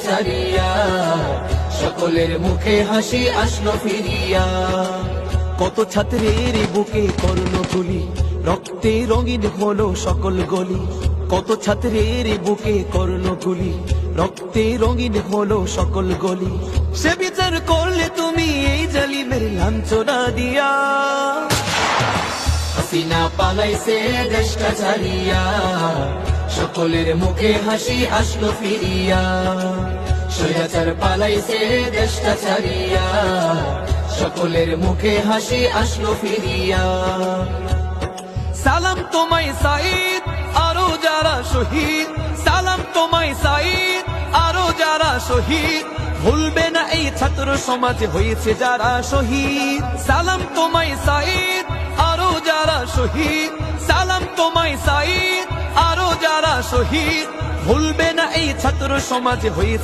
ছাড়িয়া, সকলের মুখে হাসি আসলো ফিরিয়া। কত ছাত্রের বুকে করলো গুলি, রক্তে রঙিন হলো সকল গলি। কত ছাত্রের বুকে করলো গুলি, রক্তে রঙিন হলো সকল গলি। সে বিচার করলে তুমি এই জালিমের লাঞ্ছনা দিয়া। হাসিনা পালাইছে দেশটা ছাড়িয়া, সকলের মুখে হাসি আসলো ফিরিয়া। স্বৈরাচার পালাইছে দেশটা ছাড়িয়া, সকলের মুখে হাসি আসলো ফিরিয়া। সালাম তোমায় সাঈদ, আরো যারা শহীদ। সালাম তোমায় সাঈদ, আরো যারা শহীদ। ভুলবে না এই ছাত্র সমাজে হয়েছে যারা শহীদ। সালাম তোমায় সাঈদ, আরো যারা শহীদ। সালাম তোমায় সাঈদ, আরো যারা শহীদ। ভুলবে না এই ছাত্র সমাজে হয়েছে